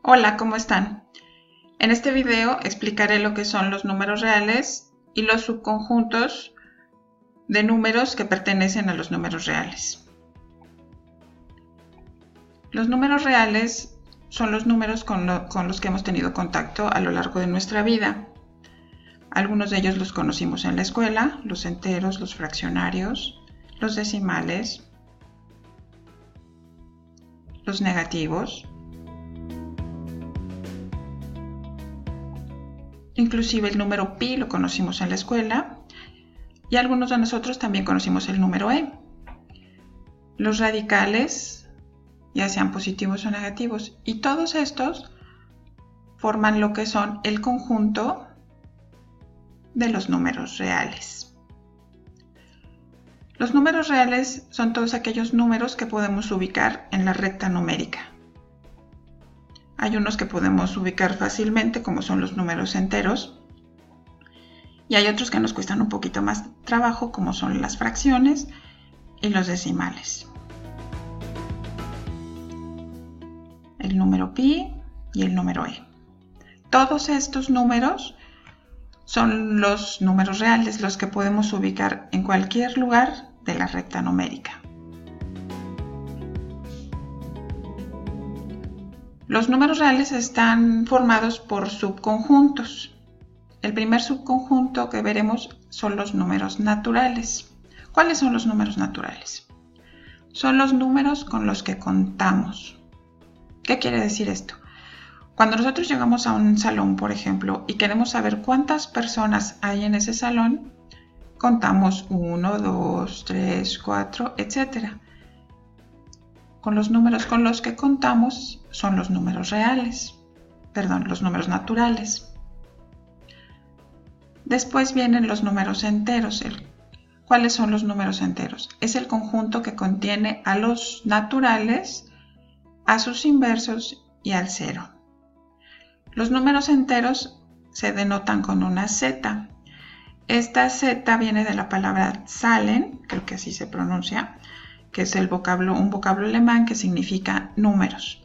Hola, ¿cómo están? En este video explicaré lo que son los números reales y los subconjuntos de números que pertenecen a los números reales. Los números reales son los números con los que hemos tenido contacto a lo largo de nuestra vida. Algunos de ellos los conocimos en la escuela: los enteros, los fraccionarios, los decimales, los negativos. Inclusive el número pi lo conocimos en la escuela y algunos de nosotros también conocimos el número e. Los radicales, ya sean positivos o negativos, y todos estos forman lo que son el conjunto de los números reales. Los números reales son todos aquellos números que podemos ubicar en la recta numérica. Hay unos que podemos ubicar fácilmente, como son los números enteros, y hay otros que nos cuestan un poquito más trabajo, como son las fracciones y los decimales. El número pi y el número e. Todos estos números son los números reales, los que podemos ubicar en cualquier lugar de la recta numérica. Los números reales están formados por subconjuntos. El primer subconjunto que veremos son los números naturales. ¿Cuáles son los números naturales? Son los números con los que contamos. ¿Qué quiere decir esto? Cuando nosotros llegamos a un salón, por ejemplo, y queremos saber cuántas personas hay en ese salón, contamos 1, 2, 3, 4, etc. Con los números con los que contamos son los números reales, los números naturales. Después vienen los números enteros. ¿Cuáles son los números enteros? Es el conjunto que contiene a los naturales, a sus inversos y al cero. Los números enteros se denotan con una Z. Esta Z viene de la palabra Zahlen, creo que así se pronuncia, que es un vocablo alemán que significa números.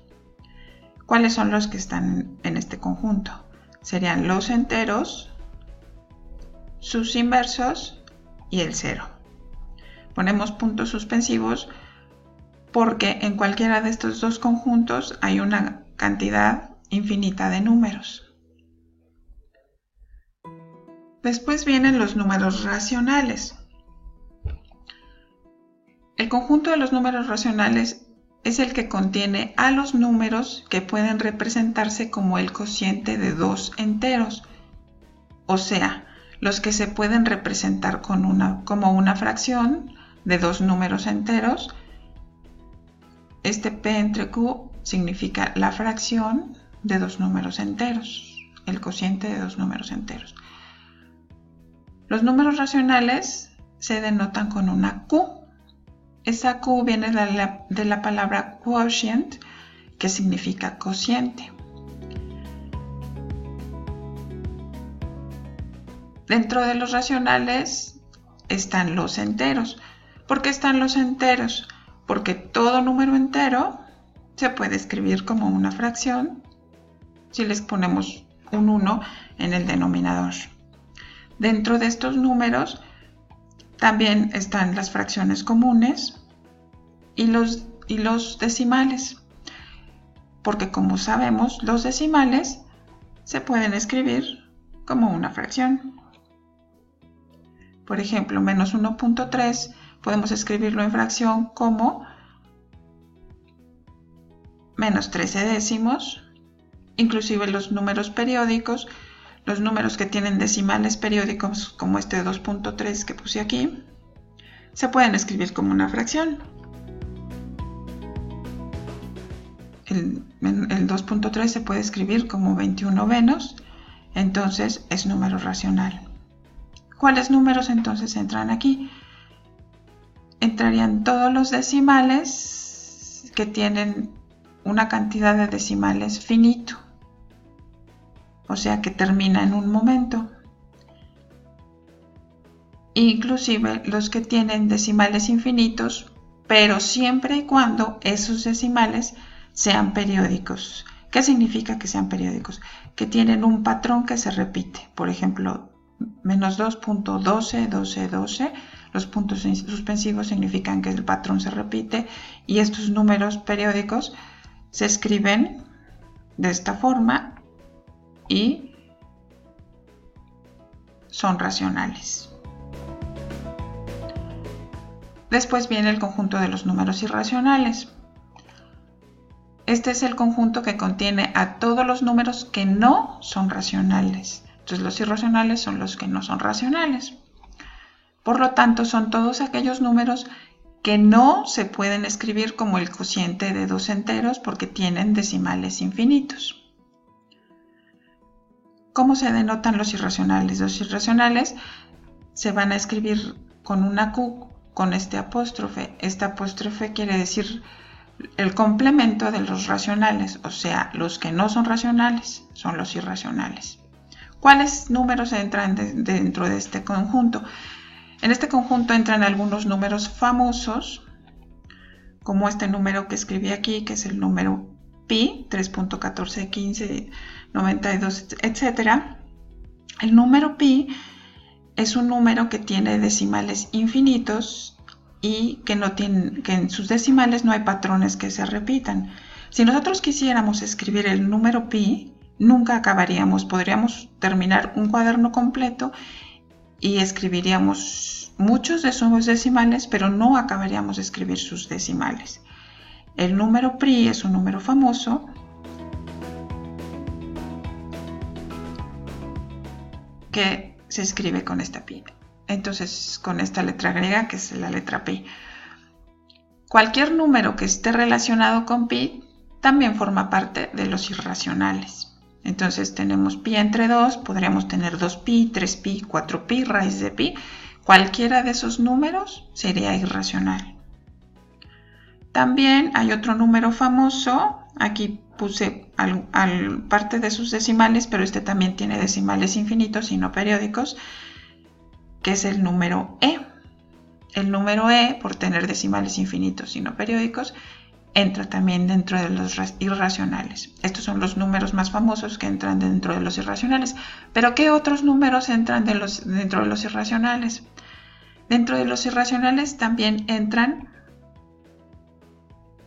¿Cuáles son los que están en este conjunto? Serían los enteros, sus inversos y el cero. Ponemos puntos suspensivos porque en cualquiera de estos dos conjuntos hay una cantidad infinita de números. Después vienen los números racionales. El conjunto de los números racionales es el que contiene a los números que pueden representarse como el cociente de dos enteros, o sea, los que se pueden representar como una fracción de dos números enteros. Este P entre Q significa la fracción de dos números enteros, el cociente de dos números enteros. Los números racionales se denotan con una Q. Esa Q viene de la palabra quotient, que significa cociente. Dentro de los racionales están los enteros. ¿Por qué están los enteros? Porque todo número entero se puede escribir como una fracción si les ponemos un 1 en el denominador. Dentro de estos números también están las fracciones comunes y los decimales, porque como sabemos, los decimales se pueden escribir como una fracción. Por ejemplo, menos 1.3 podemos escribirlo en fracción como menos 13 décimos. Inclusive los números periódicos, los números que tienen decimales periódicos como este 2.3 que puse aquí, se pueden escribir como una fracción. El 2.3 se puede escribir como 21 venos, entonces es número racional. ¿Cuáles números entonces entran aquí? Entrarían todos los decimales que tienen una cantidad de decimales finito, o sea que termina en un momento. Inclusive los que tienen decimales infinitos, pero siempre y cuando esos decimales sean periódicos. ¿Qué significa que sean periódicos? Que tienen un patrón que se repite. Por ejemplo, menos 2.12, 12, 12. Los puntos suspensivos significan que el patrón se repite y estos números periódicos se escriben de esta forma y son racionales. Después viene el conjunto de los números irracionales. Este es el conjunto que contiene a todos los números que no son racionales. Entonces los irracionales son los que no son racionales. Por lo tanto, son todos aquellos números que no se pueden escribir como el cociente de dos enteros porque tienen decimales infinitos. ¿Cómo se denotan los irracionales? Los irracionales se van a escribir con una Q, con este apóstrofe. Este apóstrofe quiere decir el complemento de los racionales, o sea, los que no son racionales son los irracionales. ¿Cuáles números entran dentro de este conjunto? En este conjunto entran algunos números famosos, como este número que escribí aquí, que es el número pi, 3.1415, 92, etc. El número pi es un número que tiene decimales infinitos y que en sus decimales no hay patrones que se repitan. Si nosotros quisiéramos escribir el número pi, nunca acabaríamos. Podríamos terminar un cuaderno completo y escribiríamos muchos de sus decimales, pero no acabaríamos de escribir sus decimales. El número pi es un número famoso que se escribe con esta pi. Entonces, con esta letra griega, que es la letra pi. Cualquier número que esté relacionado con pi también forma parte de los irracionales. Entonces tenemos pi entre 2, podríamos tener 2pi, 3pi, 4pi, raíz de pi. Cualquiera de esos números sería irracional. También hay otro número famoso, aquí puse parte de sus decimales, pero este también tiene decimales infinitos y no periódicos, que es el número e. El número e, por tener decimales infinitos y no periódicos, entra también dentro de los irracionales. Estos son los números más famosos que entran dentro de los irracionales. ¿Pero qué otros números entran dentro de los irracionales? Dentro de los irracionales también entran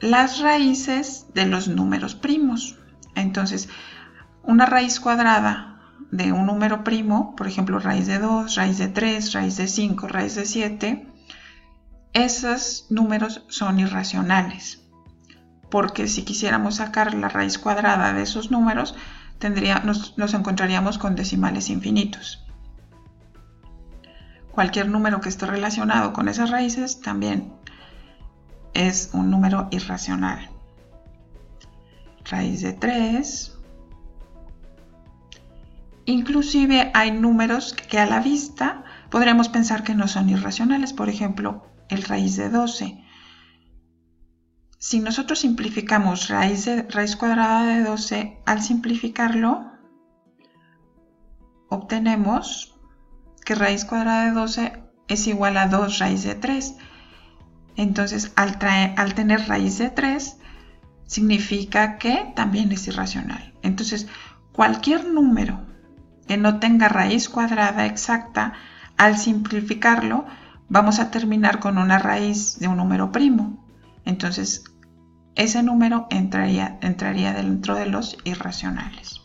las raíces de los números primos. Entonces, una raíz cuadrada de un número primo, por ejemplo, raíz de 2, raíz de 3, raíz de 5, raíz de 7, esos números son irracionales. Porque si quisiéramos sacar la raíz cuadrada de esos números, nos encontraríamos con decimales infinitos. Cualquier número que esté relacionado con esas raíces también es un número irracional. Raíz de 3. Inclusive hay números que a la vista podríamos pensar que no son irracionales. Por ejemplo, el raíz de 12. Si nosotros simplificamos raíz cuadrada de 12, al simplificarlo, obtenemos que raíz cuadrada de 12 es igual a 2 raíz de 3. Entonces, al tener raíz de 3, significa que también es irracional. Entonces, cualquier número que no tenga raíz cuadrada exacta, al simplificarlo, vamos a terminar con una raíz de un número primo. Entonces, ese número entraría dentro de los irracionales.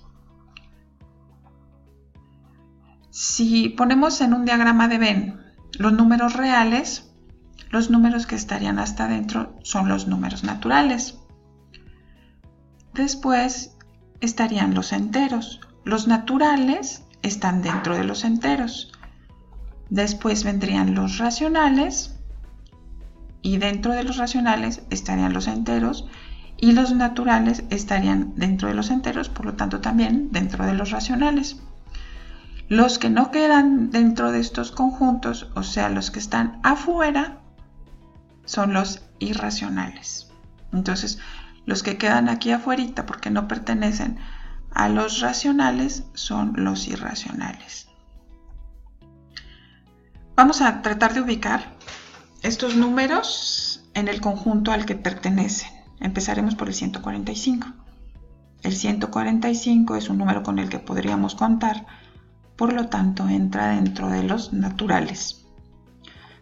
Si ponemos en un diagrama de Venn los números reales, los números que estarían hasta adentro son los números naturales. Después estarían los enteros. Los naturales están dentro de los enteros. Después vendrían los racionales. Y dentro de los racionales estarían los enteros y los naturales estarían dentro de los enteros, por lo tanto también dentro de los racionales. Los que no quedan dentro de estos conjuntos, o sea, los que están afuera, son los irracionales. Entonces, los que quedan aquí afuera porque no pertenecen a los racionales son los irracionales. Vamos a tratar de ubicar estos números en el conjunto al que pertenecen. Empezaremos por el 145. El 145 es un número con el que podríamos contar, por lo tanto entra dentro de los naturales.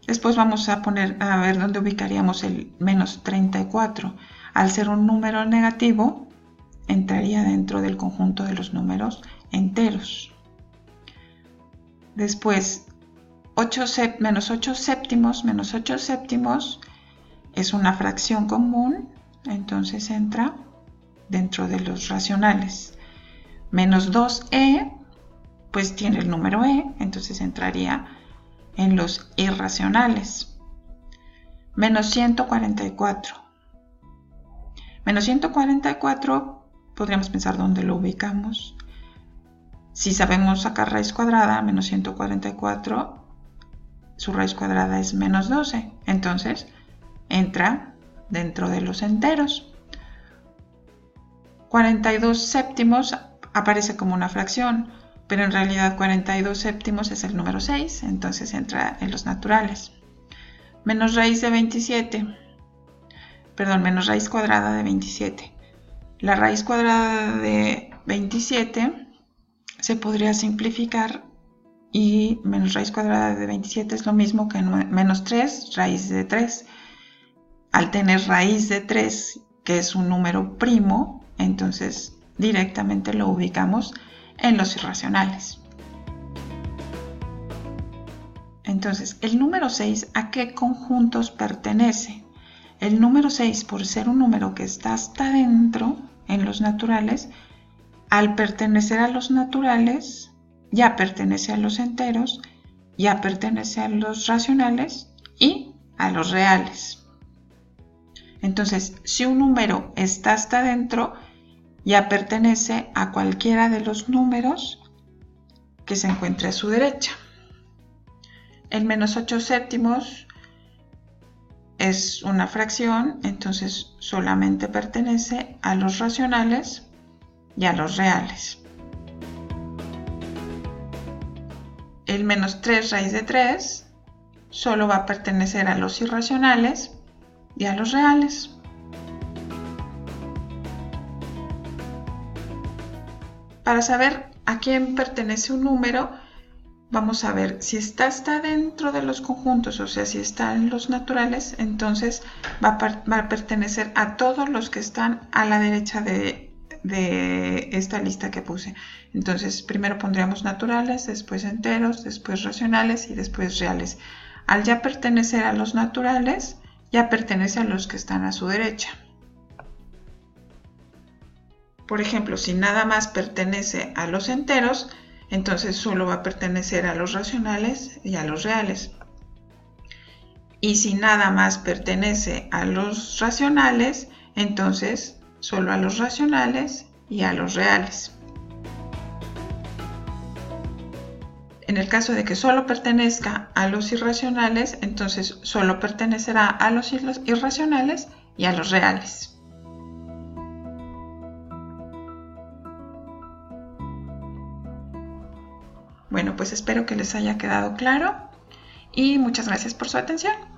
Después vamos a ver dónde ubicaríamos el menos 34. Al ser un número negativo, entraría dentro del conjunto de los números enteros. Después, menos 8 séptimos es una fracción común, entonces entra dentro de los racionales. Menos 2e, pues tiene el número e, entonces entraría en los irracionales. Menos 144. Menos 144, podríamos pensar dónde lo ubicamos. Si sabemos sacar raíz cuadrada, menos 144, su raíz cuadrada es menos 12. Entonces, entra dentro de los enteros. 42 séptimos aparece como una fracción, pero en realidad 42 séptimos es el número 6, entonces entra en los naturales. Menos raíz cuadrada de 27. La raíz cuadrada de 27 se podría simplificar y menos raíz cuadrada de 27 es lo mismo que menos 3 raíz de 3. Al tener raíz de 3, que es un número primo, entonces directamente lo ubicamos en los irracionales. Entonces, el número 6, ¿a qué conjuntos pertenece? El número 6, por ser un número que está hasta dentro, en los naturales, al pertenecer a los naturales, ya pertenece a los enteros, ya pertenece a los racionales y a los reales. Entonces, si un número está hasta dentro, ya pertenece a cualquiera de los números que se encuentre a su derecha. El menos 8 séptimos es una fracción, entonces solamente pertenece a los racionales y a los reales. El menos 3 raíz de 3 solo va a pertenecer a los irracionales y a los reales. Para saber a quién pertenece un número, vamos a ver si está dentro de los conjuntos, o sea, si está en los naturales, entonces va a pertenecer a todos los que están a la derecha de esta lista que puse. Entonces, primero pondríamos naturales, después enteros, después racionales y después reales. Al ya pertenecer a los naturales, ya pertenece a los que están a su derecha. Por ejemplo, si nada más pertenece a los enteros, entonces solo va a pertenecer a los racionales y a los reales. Y si nada más pertenece a los racionales, entonces solo a los racionales y a los reales. En el caso de que solo pertenezca a los irracionales, entonces solo pertenecerá a los irracionales y a los reales. Bueno, pues espero que les haya quedado claro y muchas gracias por su atención.